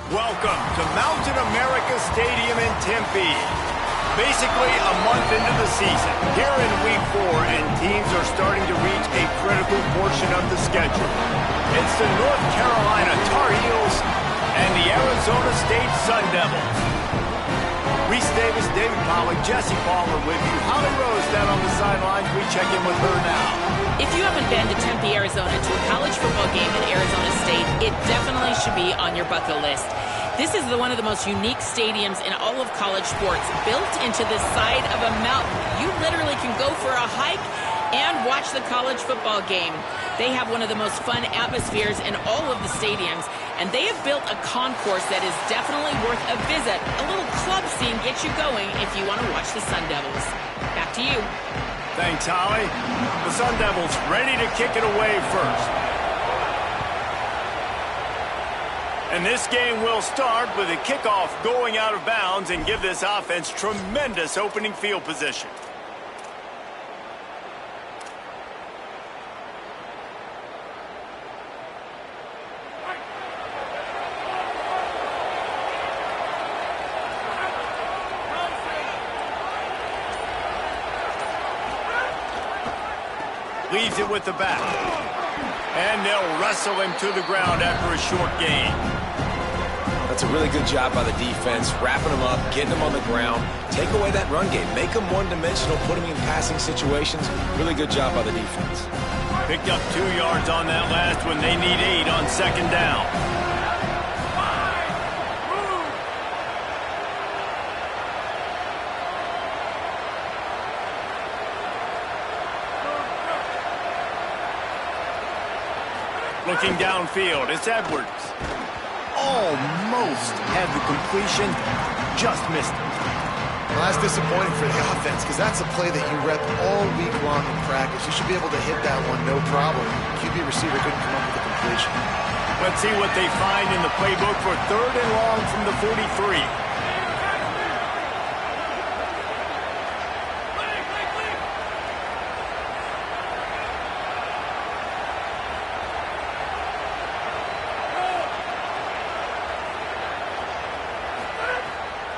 Welcome to Mountain America Stadium in Tempe. Basically a month into the season, here in Week 4, and teams are starting to reach a critical portion of the schedule. It's the North Carolina Tar Heels and the Arizona State Sun Devils. Reese Davis, David Pollack, Jesse Palmer with you. Holly Rose down on the sidelines. We check in with her now. If you haven't been to Tempe, Arizona to a college football game at Arizona State, it definitely should be on your bucket list. This is one of the most unique stadiums in all of college sports, built into the side of a mountain. You literally can go for a hike and watch the college football game. They have one of the most fun atmospheres in all of the stadiums, and they have built a concourse that is definitely worth a visit. A little club scene gets you going if you want to watch the Sun Devils. Back to you. Thanks, Holly. The Sun Devils ready to kick it away first. And this game will start with a kickoff going out of bounds and give this offense tremendous opening field position. Leaves it with the back. And they'll wrestle him to the ground after a short gain. That's a really good job by the defense, wrapping them up, getting them on the ground. Take away that run game. Make them one-dimensional, put them in passing situations. Really good job by the defense. Picked up 2 yards on that last one. They need 8 on second down. Looking downfield, it's Edwards. Almost had the completion, just missed it. Well, that's disappointing for the offense because that's a play that you rep all week long in practice. You should be able to hit that one, no problem. QB receiver couldn't come up with the completion. Let's see what they find in the playbook for 3rd and long from the 43.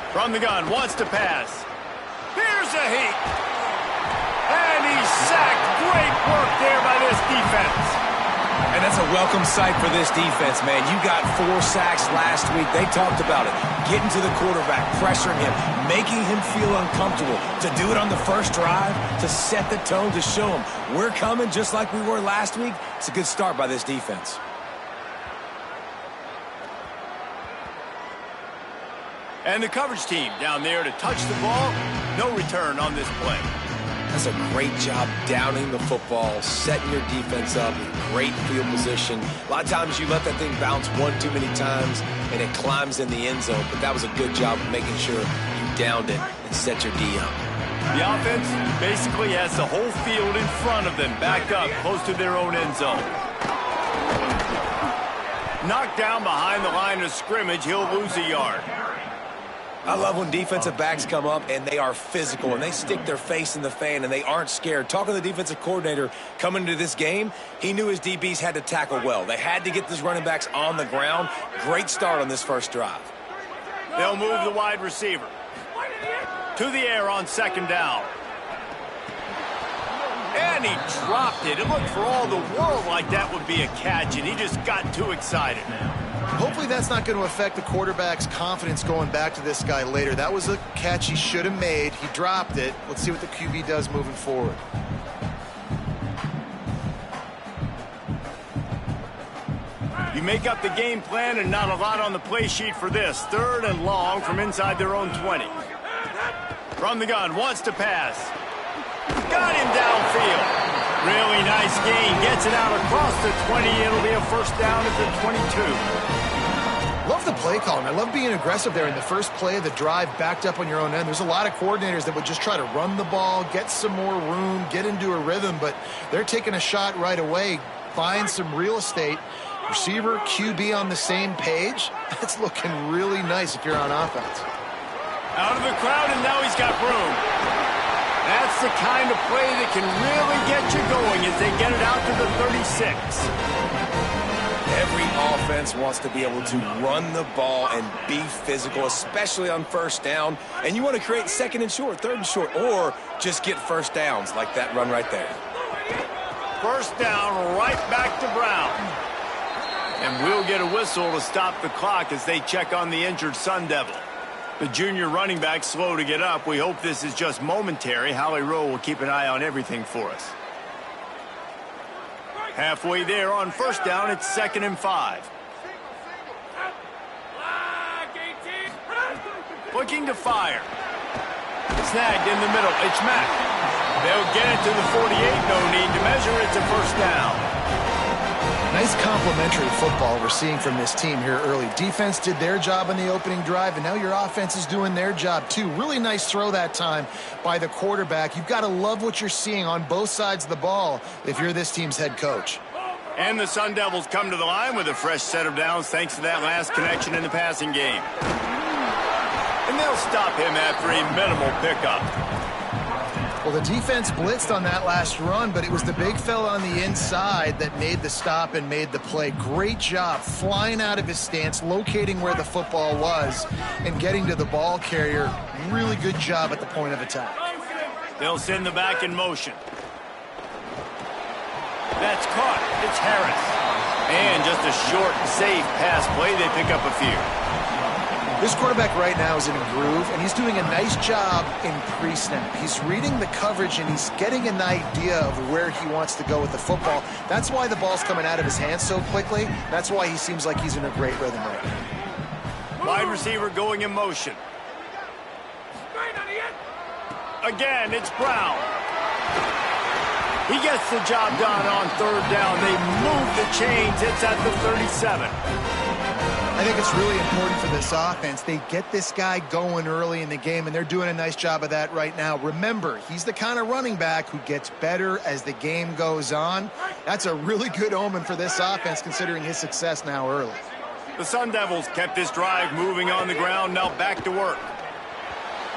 From the gun, wants to pass. Here's a heat. And he's sacked. Great work there by this defense. And that's a welcome sight for this defense, man. You got 4 sacks last week. They talked about it. Getting to the quarterback, pressuring him, making him feel uncomfortable. To do it on the first drive, to set the tone, to show him we're coming just like we were last week. It's a good start by this defense. And the coverage team down there to touch the ball. No return on this play. That's a great job downing the football, setting your defense up in great field position. A lot of times you let that thing bounce one too many times and it climbs in the end zone, but that was a good job of making sure you downed it and set your D up. The offense basically has the whole field in front of them, backed up close to their own end zone. Knocked down behind the line of scrimmage, he'll lose a yard. I love when defensive backs come up and they are physical and they stick their face in the fan and they aren't scared. Talking to the defensive coordinator coming into this game, he knew his DBs had to tackle well. They had to get these running backs on the ground. Great start on this first drive. They'll move the wide receiver to the air on second down. And he dropped it. It looked for all the world like that would be a catch, and he just got too excited. Hopefully that's not going to affect the quarterback's confidence going back to this guy later. That was a catch he should have made. He dropped it. Let's see what the QB does moving forward. You make up the game plan and not a lot on the play sheet for this. 3rd and long from inside their own 20. From the gun, wants to pass. Got him downfield. Really nice gain. Gets it out across the 20. It'll be a first down at the 22. Love the play call. I love being aggressive there in the first play of the drive, backed up on your own end. There's a lot of coordinators that would just try to run the ball, get some more room, get into a rhythm, but they're taking a shot right away, find some real estate. Receiver, QB on the same page. That's looking really nice if you're on offense. Out of the crowd, and now he's got room. That's the kind of play that can really get you going as they get it out to the 36. Every offense wants to be able to run the ball and be physical, especially on first down. And you want to create second and short, third and short, or just get first downs like that run right there. First down, right back to Brown. And we'll get a whistle to stop the clock as they check on the injured Sun Devil. The junior running back slow to get up. We hope this is just momentary. Howie Rowe will keep an eye on everything for us. Halfway there on first down, it's 2nd and 5. Looking to fire. Snagged in the middle. It's Mack. They'll get it to the 48. No need to measure. It's a first down. Nice complementary football we're seeing from this team here early. Defense did their job on the opening drive, and now your offense is doing their job too. Really nice throw that time by the quarterback. You've got to love what you're seeing on both sides of the ball if you're this team's head coach. And the Sun Devils come to the line with a fresh set of downs thanks to that last connection in the passing game. And they'll stop him after a minimal pickup. Well, the defense blitzed on that last run, but it was the big fella on the inside that made the stop and made the play. Great job flying out of his stance, locating where the football was, and getting to the ball carrier. Really good job at the point of attack. They'll send the back in motion. That's caught. It's Harris. And just a short, safe pass play. They pick up a few. This quarterback right now is in a groove, and he's doing a nice job in pre-snap. He's reading the coverage, and he's getting an idea of where he wants to go with the football. That's why the ball's coming out of his hands so quickly. That's why he seems like he's in a great rhythm right now. Wide receiver going in motion. Again, it's Brown. He gets the job done on third down. They move the chains. It's at the 37. I think it's really important for this offense. They get this guy going early in the game, and they're doing a nice job of that right now. Remember, he's the kind of running back who gets better as the game goes on. That's a really good omen for this offense, considering his success now early. The Sun Devils kept this drive moving on the ground, now back to work.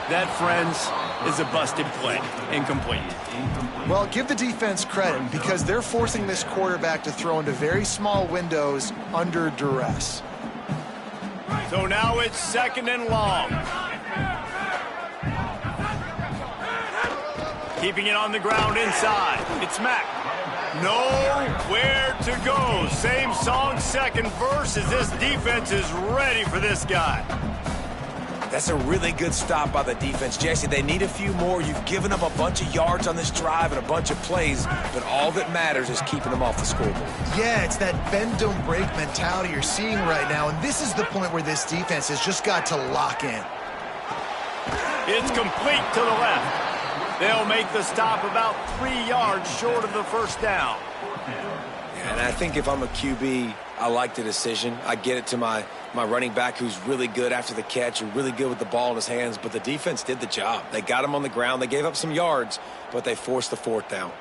That, friends, is a busted play. Incomplete. Well, give the defense credit because they're forcing this quarterback to throw into very small windows under duress. So now it's 2nd and long. Keeping it on the ground inside. It's Mack. Nowhere to go. Same song, second verse, as this defense is ready for this guy. That's a really good stop by the defense, Jesse. They need a few more. You've given up a bunch of yards on this drive and a bunch of plays, but all that matters is keeping them off the scoreboard. Yeah, it's that bend, don't break mentality you're seeing right now, and this is the point where this defense has just got to lock in. It's complete to the left. They'll make the stop about 3 yards short of the first down. And I think if I'm a QB, I like the decision. I get it to my running back who's really good after the catch and really good with the ball in his hands, but the defense did the job. They got him on the ground. They gave up some yards, but they forced the fourth down.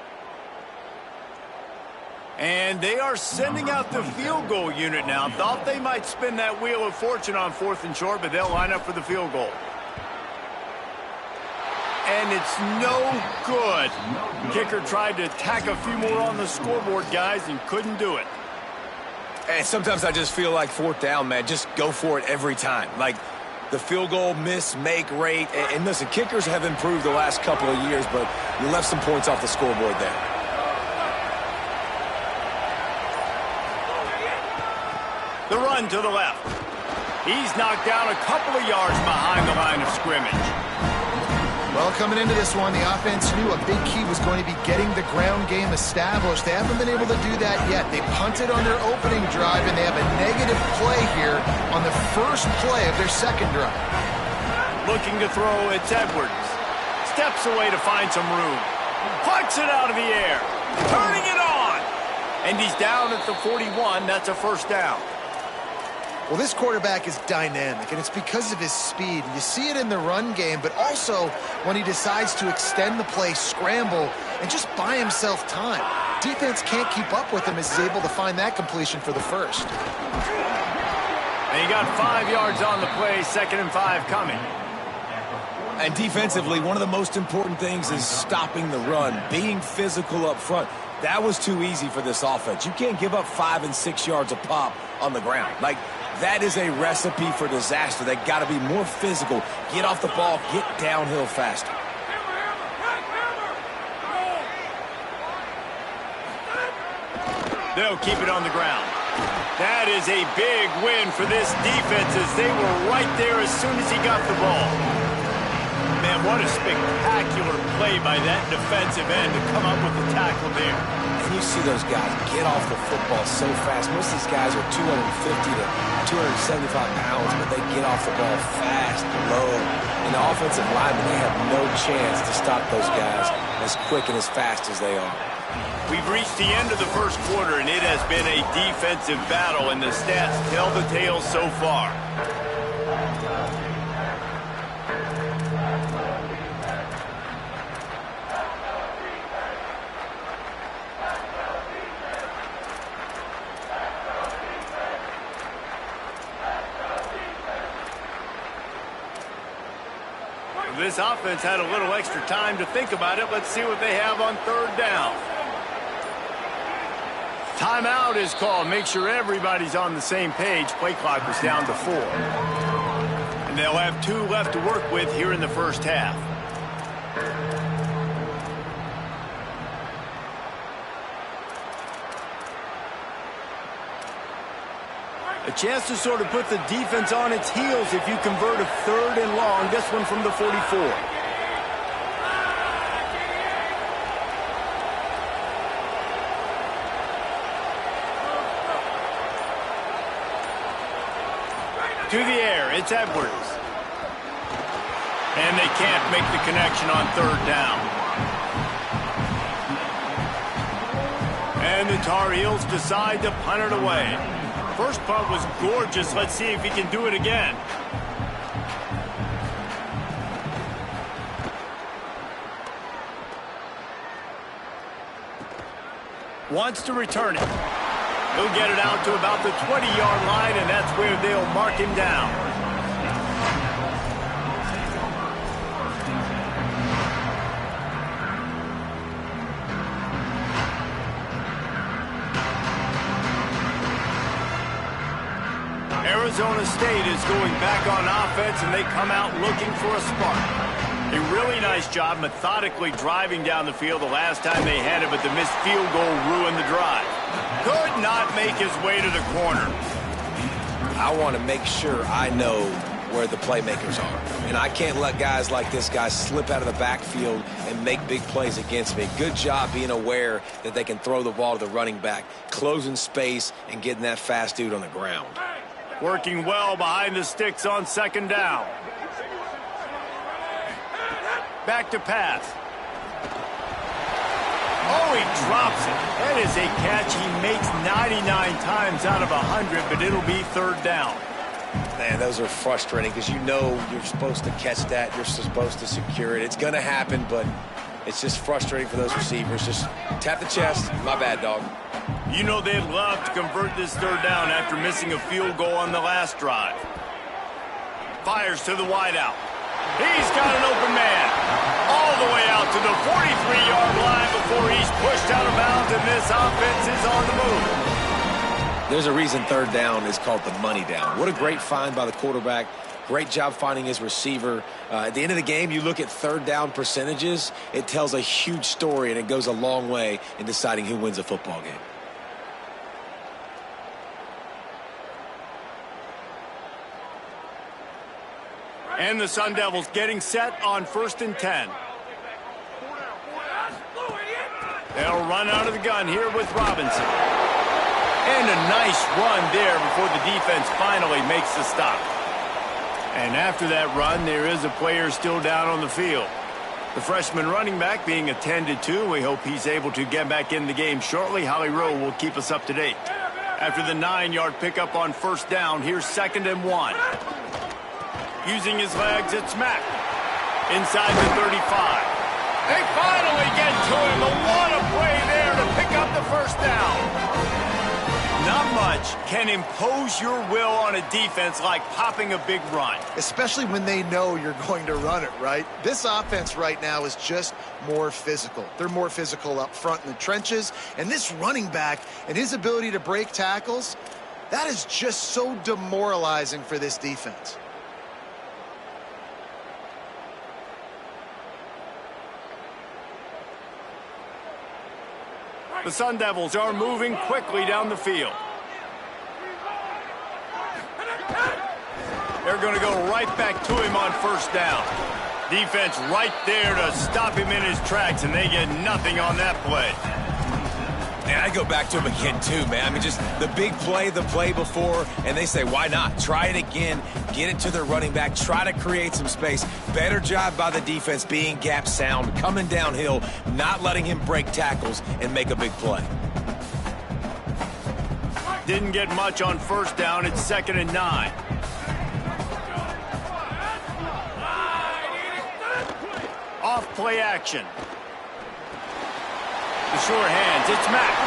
And they are sending out the field goal unit now. Thought they might spin that wheel of fortune on 4th and short, but they'll line up for the field goal. And it's no good. Kicker tried to tack a few more on the scoreboard, guys, and couldn't do it. And sometimes I just feel like 4th down, man, just go for it every time. Like the field goal miss, make rate. And listen, kickers have improved the last couple of years, but you left some points off the scoreboard there. The run to the left. He's knocked down a couple of yards behind the line of scrimmage. Well, coming into this one, the offense knew a big key was going to be getting the ground game established. They haven't been able to do that yet. They punted on their opening drive, and they have a negative play here on the first play of their second drive. Looking to throw, it's Edwards. Steps away to find some room. Plucks it out of the air. Turning it on. And he's down at the 41. That's a first down. Well, this quarterback is dynamic, and it's because of his speed. You see it in the run game, but also when he decides to extend the play, scramble, and just buy himself time. Defense can't keep up with him as he's able to find that completion for the first. And he got 5 yards on the play, 2nd and 5 coming. And defensively, one of the most important things is stopping the run, being physical up front. That was too easy for this offense. You can't give up 5 and 6 yards a pop on the ground. Like, that is a recipe for disaster. They got to be more physical, get off the ball, get downhill faster. They'll keep it on the ground. That is a big win for this defense as they were right there as soon as he got the ball. Man, what a spectacular play by that defensive end to come up with the tackle there. And you see those guys get off the football so fast. Most of these guys are 250 to 275 pounds, but they get off the ball fast, low. And the offensive linemen, they have no chance to stop those guys as quick and as fast as they are. We've reached the end of the first quarter, and it has been a defensive battle, and the stats tell the tale so far. This offense had a little extra time to think about it. Let's see what they have on third down. Timeout is called. Make sure everybody's on the same page. Play clock was down to 4. And they'll have 2 left to work with here in the first half. A chance to sort of put the defense on its heels if you convert a 3rd and long. This one from the 44. To the air, it's Edwards. And they can't make the connection on 3rd down. And the Tar Heels decide to punt it away. First punt was gorgeous. Let's see if he can do it again. Wants to return it. He'll get it out to about the 20-yard line, and that's where they'll mark him down. Arizona State is going back on offense, and they come out looking for a spark. A really nice job methodically driving down the field the last time they had it, but the missed field goal ruined the drive. Could not make his way to the corner. I want to make sure I know where the playmakers are. And I can't let guys like this guy slip out of the backfield and make big plays against me. Good job being aware that they can throw the ball to the running back, closing space, and getting that fast dude on the ground. Working well behind the sticks on 2nd down. Back to pass. Oh, he drops it. That is a catch he makes 99 times out of 100, but it'll be 3rd down. Man, those are frustrating because you know you're supposed to catch that. You're supposed to secure it. It's going to happen, but it's just frustrating for those receivers. Just tap the chest. My bad, dog. You know they'd love to convert this 3rd down after missing a field goal on the last drive. Fires to the wideout. He's got an open man. All the way out to the 43-yard line before he's pushed out of bounds, and this offense is on the move. There's a reason 3rd down is called the money down. What a great find by the quarterback. Great job finding his receiver. At the end of the game, you look at 3rd down percentages. It tells a huge story, and it goes a long way in deciding who wins a football game. And the Sun Devils getting set on 1st and 10. They'll run out of the gun here with Robinson. And a nice run there before the defense finally makes the stop. And after that run, there is a player still down on the field. The freshman running back being attended to. We hope he's able to get back in the game shortly. Holly Rowe will keep us up to date. After the 9-yard pickup on 1st down, here's 2nd and 1. Using his legs, it's Mack. Inside the 35. They finally get to him. What a play there to pick up the 1st down. Not much can impose your will on a defense like popping a big run. Especially when they know you're going to run it, right? This offense right now is just more physical. They're more physical up front in the trenches. And this running back and his ability to break tackles, that is just so demoralizing for this defense. The Sun Devils are moving quickly down the field. They're going to go right back to him on first down. Defense right there to stop him in his tracks, and they get nothing on that play. And I go back to him again, too, man. I mean, just the big play, the play before, and they say, why not? Try it again, get it to their running back, try to create some space. Better job by the defense being gap sound, coming downhill, not letting him break tackles and make a big play. Didn't get much on first down. It's 2nd and 9. Off play action. The sure hands, it's Mack.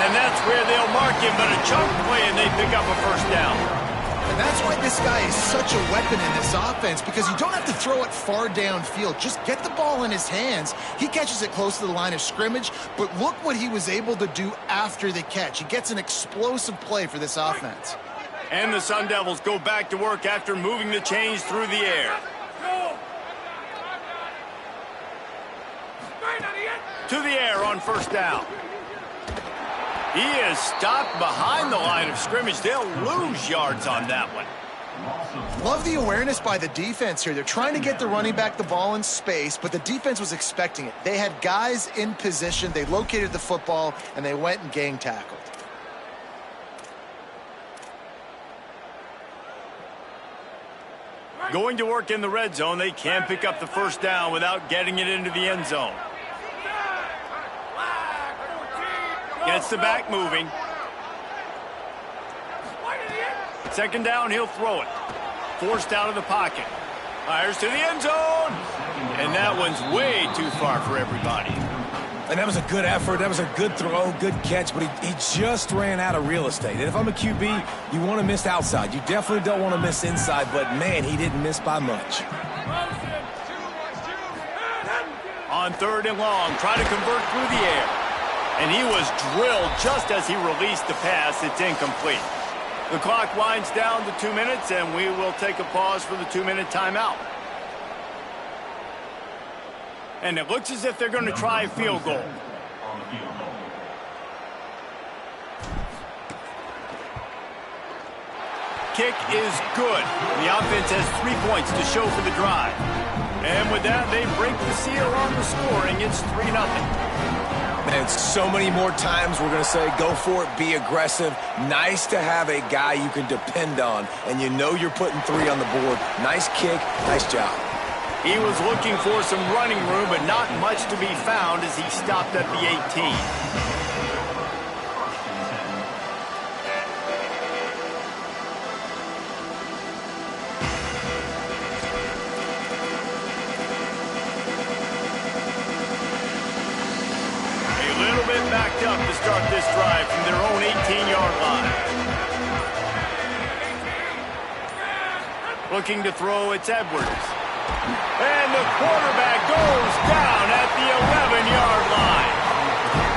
And that's where they'll mark him, but a chunk play and they pick up a first down. And that's why this guy is such a weapon in this offense, because you don't have to throw it far downfield. Just get the ball in his hands. He catches it close to the line of scrimmage, but look what he was able to do after the catch. He gets an explosive play for this offense. And the Sun Devils go back to work after moving the chains through the air. To the air on first down. He is stopped behind the line of scrimmage. They'll lose yards on that one. Love the awareness by the defense here. They're trying to get the running back the ball in space, but the defense was expecting it. They had guys in position. They located the football, and they went and gang tackled. Going to work in the red zone. They can't pick up the first down without getting it into the end zone. Gets the back moving. 2nd down, he'll throw it. Forced out of the pocket. Fires to the end zone. And that one's way too far for everybody. And that was a good effort. That was a good throw, good catch, but he just ran out of real estate. And if I'm a QB, you want to miss outside. You definitely don't want to miss inside, but, man, he didn't miss by much. On 3rd and long, try to convert through the air. And he was drilled just as he released the pass. It's incomplete. The clock winds down to 2 minutes, and we will take a pause for the 2-minute timeout. And it looks as if they're going to try a field goal. Kick is good. The offense has 3 points to show for the drive. And with that, they break the seal on the scoring. It's 3-0. And so many more times we're going to say, go for it, be aggressive. Nice to have a guy you can depend on, and you know you're putting 3 on the board. Nice kick, nice job. He was looking for some running room, but not much to be found as he stopped at the 18. Backed up to start this drive from their own 18-yard line. Looking to throw, it's Edwards. And the quarterback goes down at the 11-yard line.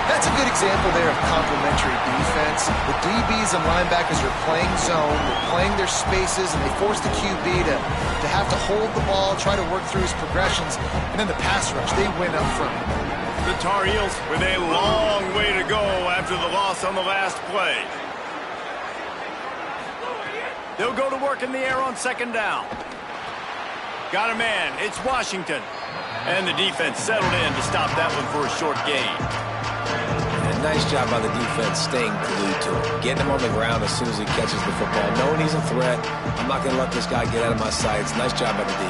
That's a good example there of complementary defense. The DBs and linebackers are playing zone, they're playing their spaces, and they force the QB to have to hold the ball, try to work through his progressions, and then the pass rush, they win up front. The Tar Heels with a long way to go after the loss on the last play. They'll go to work in the air on 2nd down. Got a man. It's Washington. And the defense settled in to stop that one for a short gain. And nice job by the defense staying glued to him. Getting him on the ground as soon as he catches the football. Knowing he's a threat. I'm not going to let this guy get out of my sights. Nice job by the D.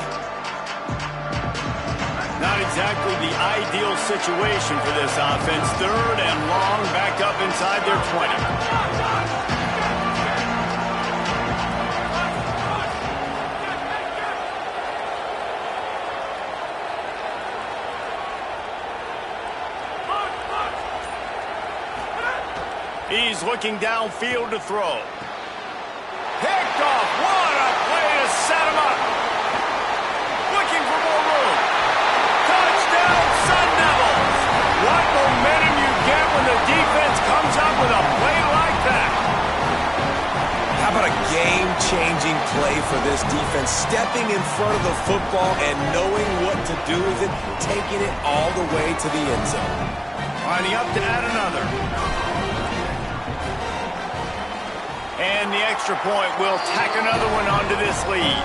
Not exactly the ideal situation for this offense. 3rd and long, back up inside their 20. He's looking downfield to throw. Picked off. What a play to set him up. Looking for more room. Touchdown, Sun Devils. What momentum you get when the defense comes up with a play like that. How about a game-changing play for this defense? Stepping in front of the football and knowing what to do with it, taking it all the way to the end zone. Lining up to add another. And the extra point will tack another one onto this lead.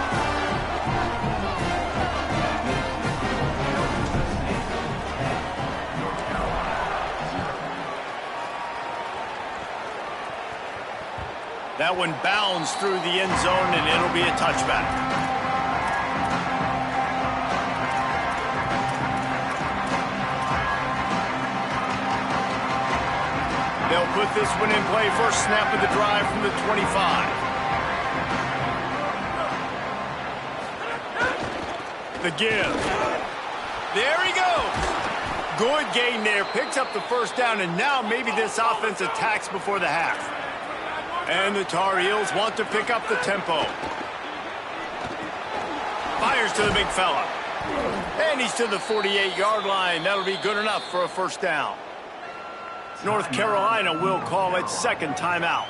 That one bounds through the end zone, and it'll be a touchback. They'll put this one in play. First snap of the drive from the 25. The give. There he goes. Good gain there. Picks up the first down, and now maybe this offense attacks before the half. And the Tar Heels want to pick up the tempo. Fires to the big fella. And he's to the 48-yard line. That'll be good enough for a first down. North Carolina will call it second timeout.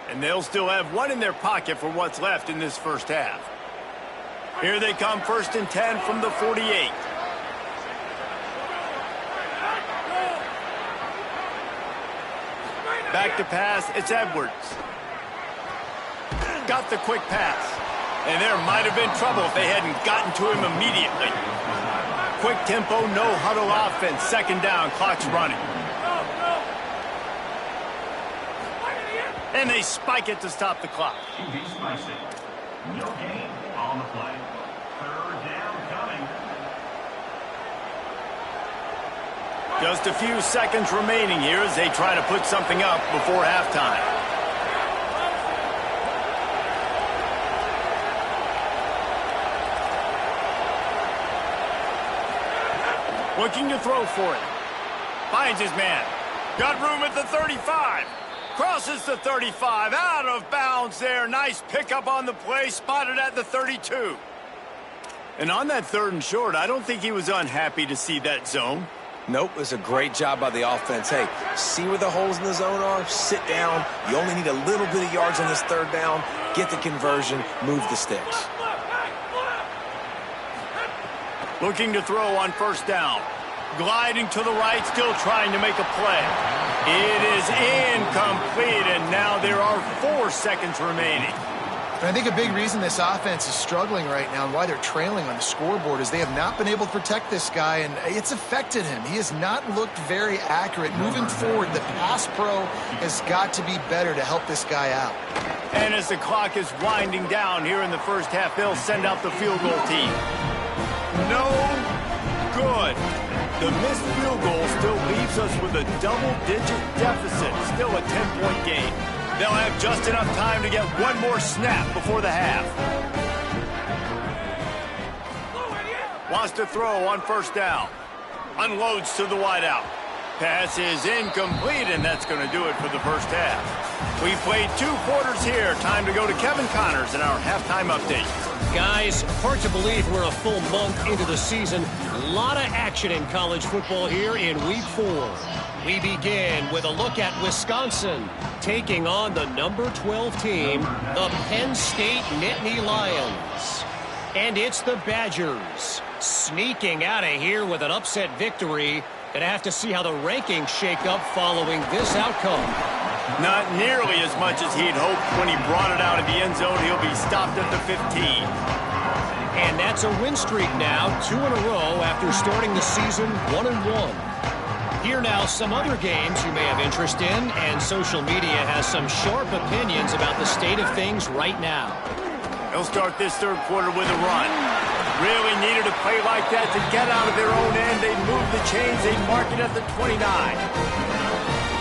And they'll still have one in their pocket for what's left in this first half. Here they come, 1st and 10 from the 48. Back to pass, it's Edwards. Got the quick pass. And there might have been trouble if they hadn't gotten to him immediately. Quick tempo, no huddle offense. Second down, clock's running. And they spike it to stop the clock. QB spikes it. No gain on the play. Third down coming. Just a few seconds remaining here as they try to put something up before halftime. Looking to throw for it. Finds his man. Got room at the 35. Crosses the 35. Out of bounds there. Nice pickup on the play. Spotted at the 32. And on that 3rd and short, I don't think he was unhappy to see that zone. Nope, it was a great job by the offense. Hey, see where the holes in the zone are? Sit down. You only need a little bit of yards on this 3rd down. Get the conversion. Move the sticks. Looking to throw on 1st down. Gliding to the right, still trying to make a play. It is incomplete, and now there are 4 seconds remaining. And I think a big reason this offense is struggling right now and why they're trailing on the scoreboard is they have not been able to protect this guy, and it's affected him. He has not looked very accurate. Moving forward, the pass pro has got to be better to help this guy out. And as the clock is winding down here in the first half, they'll send out the field goal team. No good. The missed field goal still leaves us with a double-digit deficit. Still a 10-point game. They'll have just enough time to get one more snap before the half. Wants to throw on 1st down. Unloads to the wideout. Pass is incomplete, and that's going to do it for the first half. We played 2 quarters here. Time to go to Kevin Connors in our halftime update. Guys, hard to believe we're a full month into the season. A lot of action in college football here in Week 4. We begin with a look at Wisconsin taking on the number 12 team, the Penn State Nittany Lions. And it's the Badgers sneaking out of here with an upset victory. Gonna have to see how the rankings shake up following this outcome. Not nearly as much as he'd hoped when he brought it out of the end zone. He'll be stopped at the 15. And that's a win streak now, 2 in a row after starting the season 1-1. Here now some other games you may have interest in, and social media has some sharp opinions about the state of things right now. They'll start this 3rd quarter with a run. Really needed a play like that to get out of their own end. They move the chains. They mark it at the 29.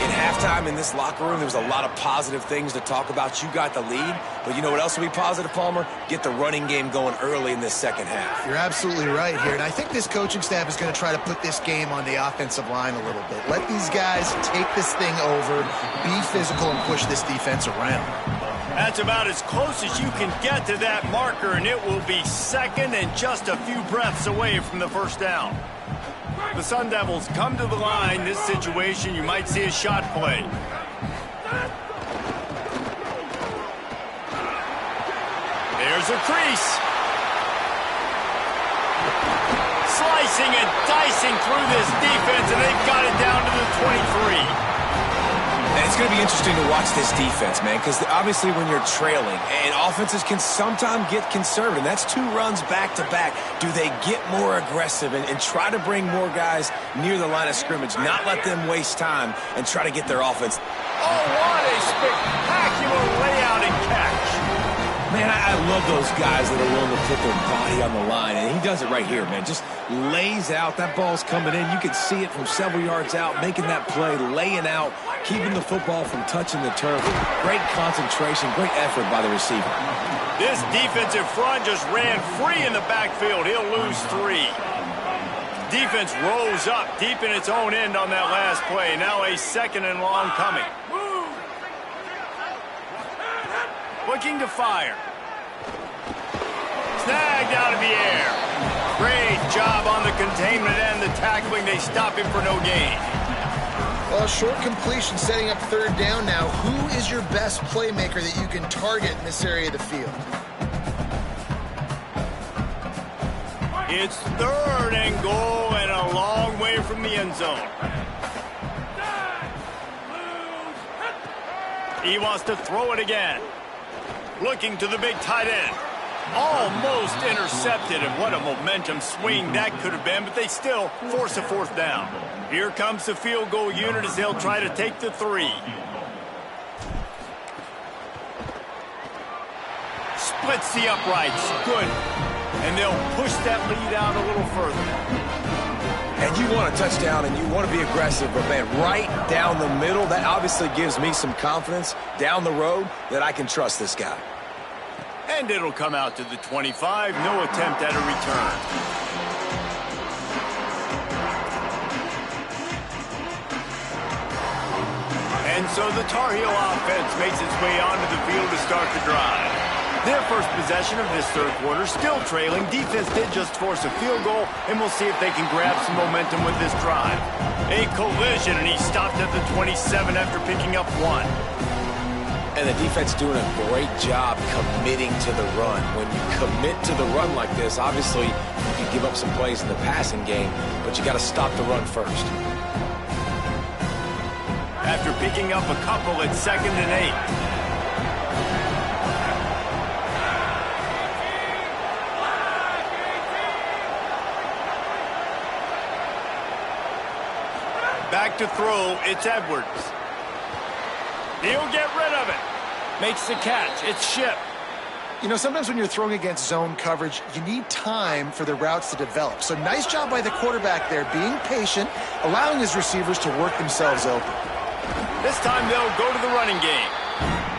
It halftime in this locker room, there was a lot of positive things to talk about. You got the lead, but you know what else will be positive, Palmer? Get the running game going early in this second half. You're absolutely right here, and I think this coaching staff is going to try to put this game on the offensive line a little bit. Let these guys take this thing over, be physical, and push this defense around. That's about as close as you can get to that marker, and it will be second and just a few breaths away from the first down. The Sun Devils come to the line. This situation, you might see a shot play. There's a crease. Slicing and dicing through this defense, and they've got it down to the 23. And it's going to be interesting to watch this defense, man, because obviously when you're trailing, and offenses can sometimes get conservative. That's 2 runs back-to-back. Do they get more aggressive and try to bring more guys near the line of scrimmage, not let them waste time, and try to get their offense? Oh, what a spectacular layout and catch. Man, I love those guys that are willing to put their body on the line, and he does it right here, man. Just lays out. That ball's coming in. You can see it from several yards out, making that play, laying out, keeping the football from touching the turf. Great concentration, great effort by the receiver. This defensive front just ran free in the backfield. He'll lose 3. Defense rolls up deep in its own end on that last play. Now a second and long coming. Looking to fire. Snagged out of the air. Great job on the containment and the tackling. They stop him for no gain. Well, short completion setting up third down now. Who is your best playmaker that you can target in this area of the field? It's third and goal and a long way from the end zone. He wants to throw it again. Looking to the big tight end. Almost intercepted, and what a momentum swing that could have been, but they still force a fourth down. Here comes the field goal unit as they'll try to take the 3. Splits the uprights. Good. And they'll push that lead out a little further. And you want a touchdown and you want to be aggressive, but man, right down the middle, that obviously gives me some confidence down the road that I can trust this guy. And it'll come out to the 25. No attempt at a return. And so the Tar Heel offense makes its way onto the field to start the drive. Their first possession of this third quarter, still trailing. Defense did just force a field goal, and we'll see if they can grab some momentum with this drive. A collision, and he stopped at the 27 after picking up 1. And the defense doing a great job committing to the run. When you commit to the run like this, obviously you can give up some plays in the passing game, but you got to stop the run first. After picking up a couple at 2nd and 8. Back to throw, it's Edwards. He'll get rid of it. Makes the catch. It's Ship. You know, sometimes when you're throwing against zone coverage, you need time for the routes to develop. So nice job by the quarterback there, being patient, allowing his receivers to work themselves open. This time they'll go to the running game.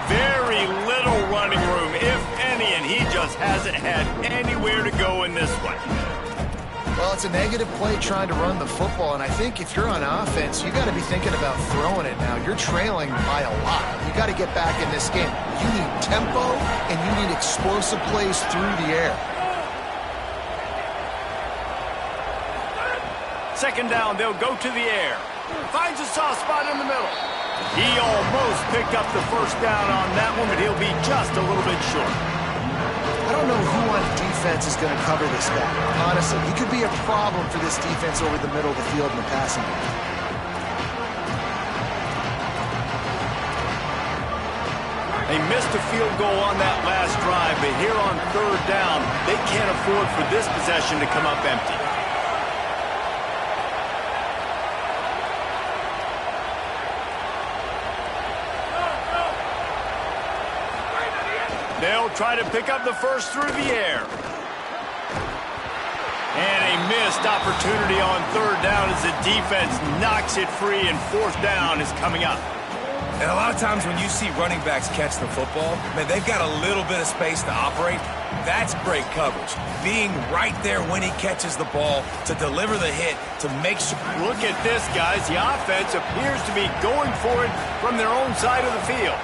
Very little running room, if any, and he just hasn't had anywhere to go in this one. Well, it's a negative play trying to run the football, and I think if you're on offense, you got to be thinking about throwing it now. You're trailing by a lot. You got to get back in this game. You need tempo, and you need explosive plays through the air. 2nd down, they'll go to the air. Finds a soft spot in the middle. He almost picked up the first down on that one, but he'll be just a little bit short. I don't know who on defense is going to cover this guy. Honestly, he could be a problem for this defense over the middle of the field in the passing game. They missed a field goal on that last drive, but here on 3rd down, they can't afford for this possession to come up empty. They'll try to pick up the first through the air. And a missed opportunity on third down as the defense knocks it free, and fourth down is coming up. And a lot of times when you see running backs catch the football, man, they've got a little bit of space to operate. That's great coverage. Being right there when he catches the ball to deliver the hit, to make sure. Look at this, guys. The offense appears to be going for it from their own side of the field.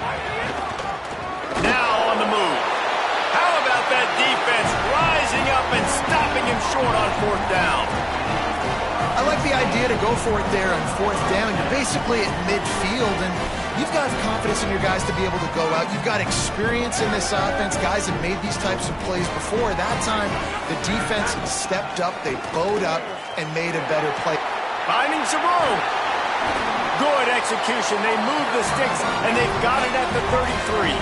Now on the move. How about that defense rising up and stopping him short on fourth down? I like the idea to go for it there on fourth down. You're basically at midfield, and you've got confidence in your guys to be able to go out. You've got experience in this offense. Guys have made these types of plays before. That time, the defense stepped up, they bowed up, and made a better play. Finding some room. Good execution. They moved the sticks, and they've got it at the 33.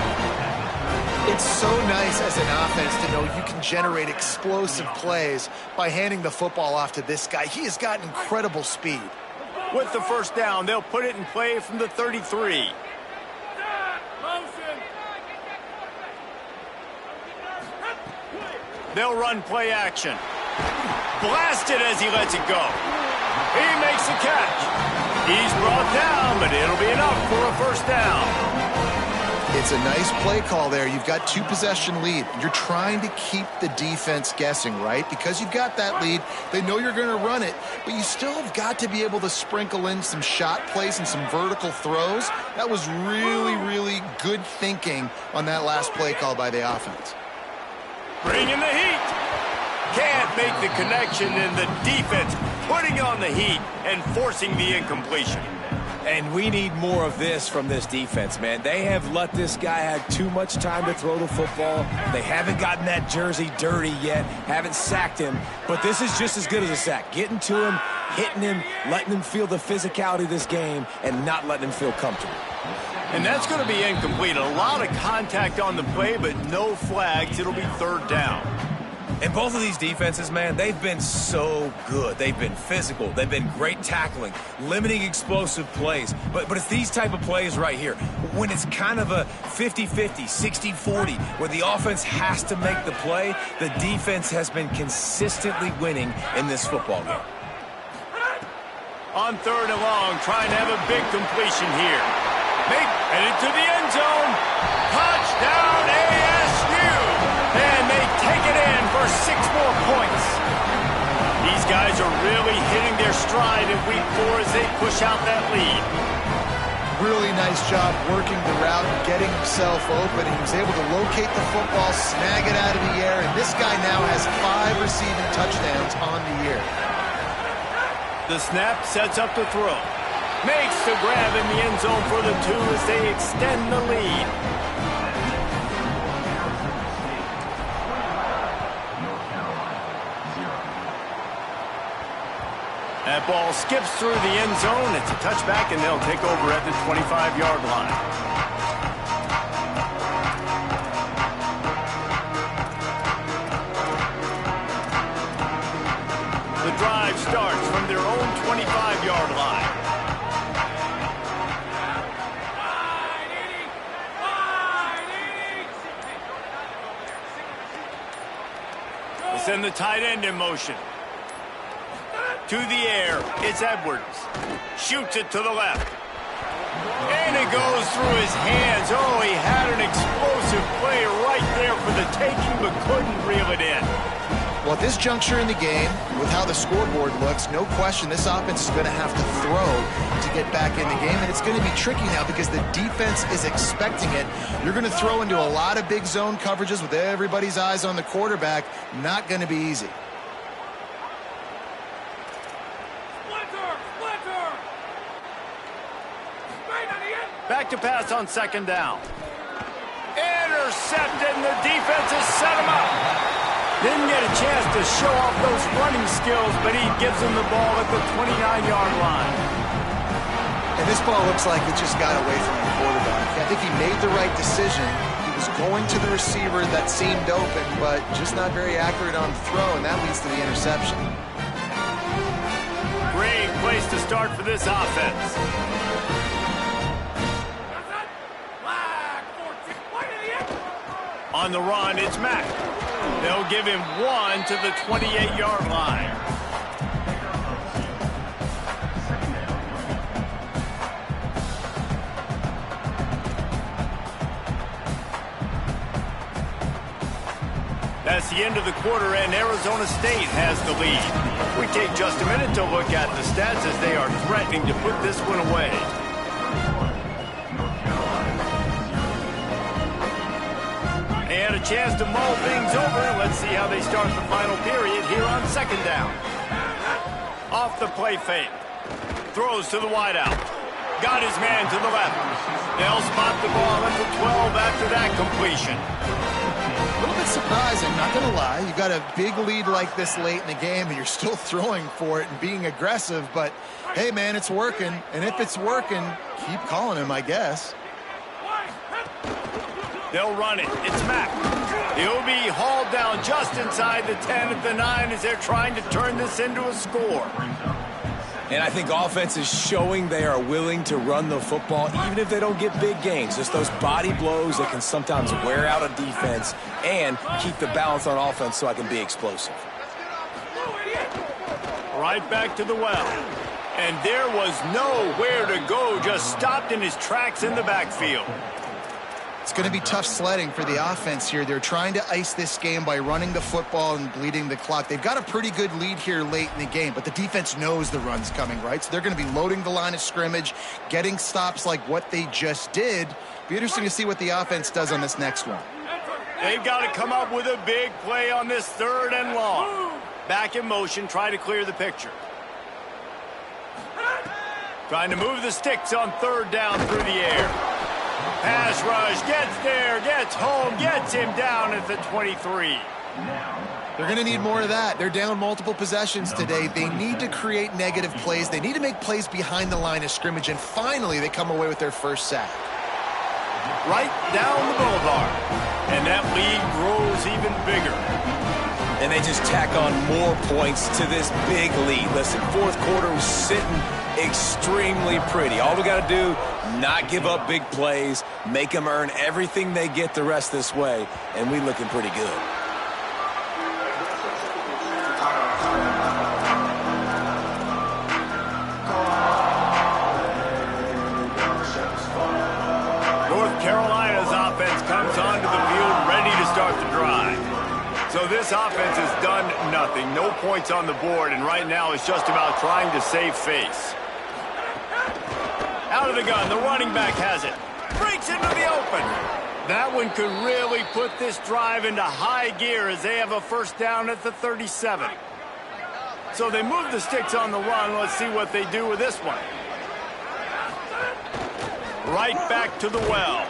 It's so nice as an offense to know you can generate explosive plays by handing the football off to this guy. He has got incredible speed. With the first down, they'll put it in play from the 33. They'll run play action. Blasted as he lets it go. He makes the catch. He's brought down, but it'll be enough for a first down. It's a nice play call there. You've got two-possession lead. You're trying to keep the defense guessing, right? Because you've got that lead, they know you're going to run it, but you still have got to be able to sprinkle in some shot plays and some vertical throws. That was really, really good thinking on that last play call by the offense. Bringing the heat. Can't make the connection, and the defense putting on the heat and forcing the incompletion. And we need more of this from this defense, man. They have let this guy have too much time to throw the football. They haven't gotten that jersey dirty yet, haven't sacked him. But this is just as good as a sack. Getting to him, hitting him, letting him feel the physicality of this game, and not letting him feel comfortable. And that's going to be incomplete. A lot of contact on the play, but no flags. It'll be third down. And both of these defenses, man, they've been so good. They've been physical. They've been great tackling, limiting explosive plays. But it's these type of plays right here, when it's kind of a 50-50, 60-40, where the offense has to make the play, the defense has been consistently winning in this football game. On third and long, trying to have a big completion here. Headed to the end zone. Touchdown, ASU! And they take it in for 6 more points. These guys are really hitting their stride in week 4 as they push out that lead. Really nice job working the route, getting himself open. He was able to locate the football, snag it out of the air, and this guy now has 5 receiving touchdowns on the year. The snap sets up the throw. Makes the grab in the end zone for the 2 as they extend the lead. That ball skips through the end zone. It's a touchback, and they'll take over at the 25-yard line. The drive starts from their own 25-yard line. We'll send the tight end in motion. To the air, it's Edwards. Shoots it to the left. And it goes through his hands. Oh, he had an explosive play right there for the taking, but couldn't reel it in. Well, at this juncture in the game, with how the scoreboard looks, no question this offense is going to have to throw to get back in the game, and it's going to be tricky now because the defense is expecting it. You're going to throw into a lot of big zone coverages with everybody's eyes on the quarterback. Not going to be easy. Back to pass on second down. Intercepted, and the defense has set him up. Didn't get a chance to show off those running skills, but he gives him the ball at the 29-yard line. And this ball looks like it just got away from the quarterback. I think he made the right decision. He was going to the receiver that seemed open, but just not very accurate on the throw, and that leads to the interception. Great place to start for this offense. On the run, it's Mack. They'll give him 1 to the 28-yard line. That's the end of the quarter, and Arizona State has the lead. We take just a minute to look at the stats as they are threatening to put this one away. They had a chance to mull things over. Let's see how they start the final period here on second down. Off the play fake. Throws to the wideout. Got his man to the left. They'll spot the ball at the 12 after that completion. A little bit surprising, not going to lie. You got a big lead like this late in the game, and you're still throwing for it and being aggressive. But, hey, man, it's working. And if it's working, keep calling him, I guess. They'll run it. It's Mack. He'll be hauled down just inside the 10 at the 9 as they're trying to turn this into a score. And I think offense is showing they are willing to run the football, even if they don't get big gains. Just those body blows that can sometimes wear out a defense and keep the balance on offense so I can be explosive. Right back to the well. And there was nowhere to go, just stopped in his tracks in the backfield. It's going to be tough sledding for the offense here. They're trying to ice this game by running the football and bleeding the clock. They've got a pretty good lead here late in the game, but the defense knows the run's coming, right? So they're going to be loading the line of scrimmage, getting stops like what they just did. Be interesting to see what the offense does on this next one. They've got to come up with a big play on this 3rd and long. Back in motion, try to clear the picture. Trying to move the sticks on 3rd down through the air. Pass rush, gets there, gets home, gets him down at the 23. They're going to need more of that. They're down multiple possessions today. They need to create negative plays. They need to make plays behind the line of scrimmage, and finally they come away with their first sack. Right down the boulevard. And that lead grows even bigger. And they just tack on more points to this big lead. Listen, 4th quarter was sitting extremely pretty. All we got to do, not give up big plays, make them earn everything they get the rest this way, and we looking pretty good. North Carolina's offense comes onto the field ready to start the drive. So this offense has done nothing. No points on the board, and right now it's just about trying to save face. Out of the gun, the running back has it. Breaks into the open. That one could really put this drive into high gear as they have a first down at the 37. So they move the sticks on the run. Let's see what they do with this one. Right back to the well.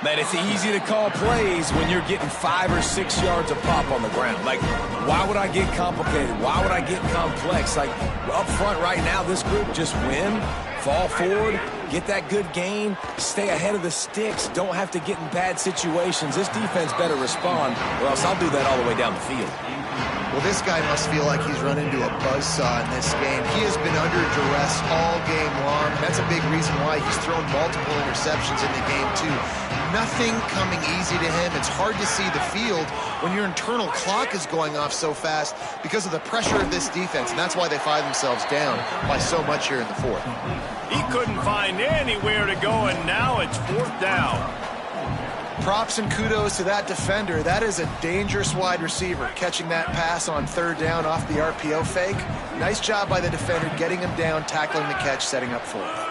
Man, it's easy to call plays when you're getting 5 or 6 yards of pop on the ground. Like, why would I get complicated? Why would I get complex? Like, up front right now, this group just win, fall forward, get that good gain, stay ahead of the sticks, don't have to get in bad situations. This defense better respond, or else I'll do that all the way down the field. Well, this guy must feel like he's run into a buzzsaw in this game. He has been under duress all game long, and that's a big reason why he's thrown multiple interceptions in the game, too. Nothing coming easy to him. It's hard to see the field when your internal clock is going off so fast because of the pressure of this defense, and that's why they find themselves down by so much here in the 4th. He couldn't find anywhere to go, and now it's 4th down. Props and kudos to that defender. That is a dangerous wide receiver, catching that pass on 3rd down off the RPO fake. Nice job by the defender, getting him down, tackling the catch, setting up 4th.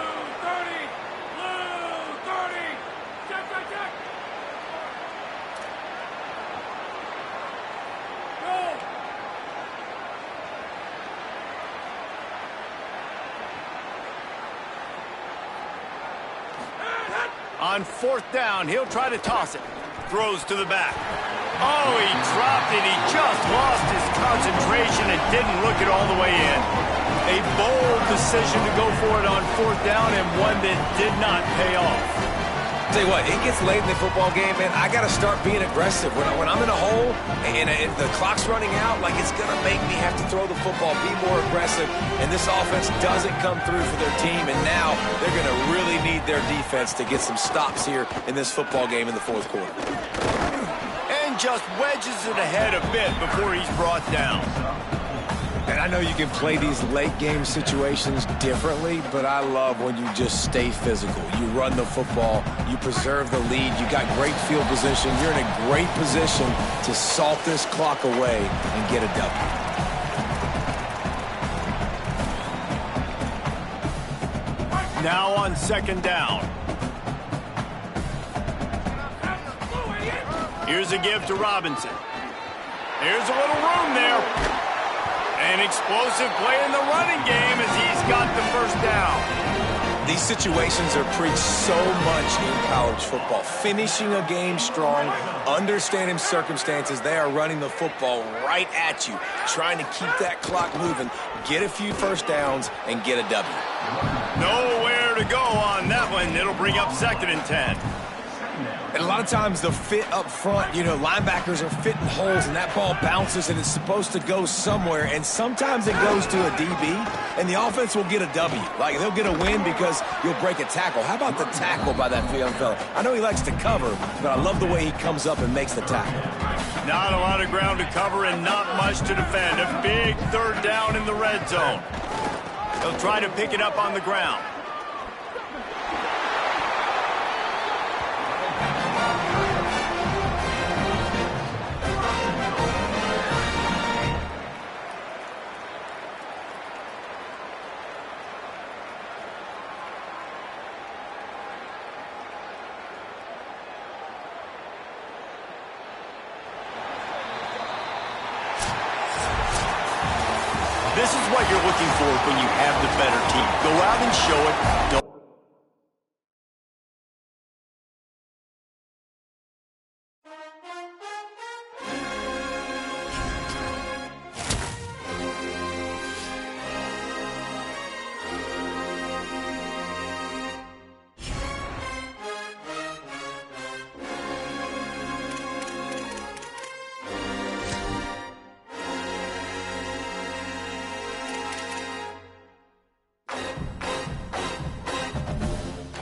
On 4th down, he'll try to toss it. Throws to the back. Oh, he dropped it. He just lost his concentration and didn't look it all the way in. A bold decision to go for it on 4th down, and one that did not pay off. Tell you what, it gets late in the football game, man. I got to start being aggressive. When I'm in a hole and the clock's running out, like, it's going to make me have to throw the football, be more aggressive. And this offense doesn't come through for their team, and now they're going to really need their defense to get some stops here in this football game in the 4th quarter. And just wedges it ahead a bit before he's brought down. And I know you can play these late game situations differently, but I love when you just stay physical. You run the football, you preserve the lead, you got great field position, you're in a great position to salt this clock away and get a W. Now on second down. Here's a give to Robinson. There's a little room there. An explosive play in the running game as he's got the first down. These situations are preached so much in college football. Finishing a game strong, understanding circumstances. They are running the football right at you, trying to keep that clock moving, get a few first downs, and get a W. Nowhere to go on that one. It'll bring up 2nd and 10. And a lot of times the fit up front, you know, linebackers are fitting holes and that ball bounces and it's supposed to go somewhere. And sometimes it goes to a DB and the offense will get a W. Like they'll get a win because you'll break a tackle. How about the tackle by that young fella? I know he likes to cover, but I love the way he comes up and makes the tackle. Not a lot of ground to cover and not much to defend. A big 3rd down in the red zone. They'll try to pick it up on the ground. This is what you're looking for when you have the better team. Go out and show it. Don't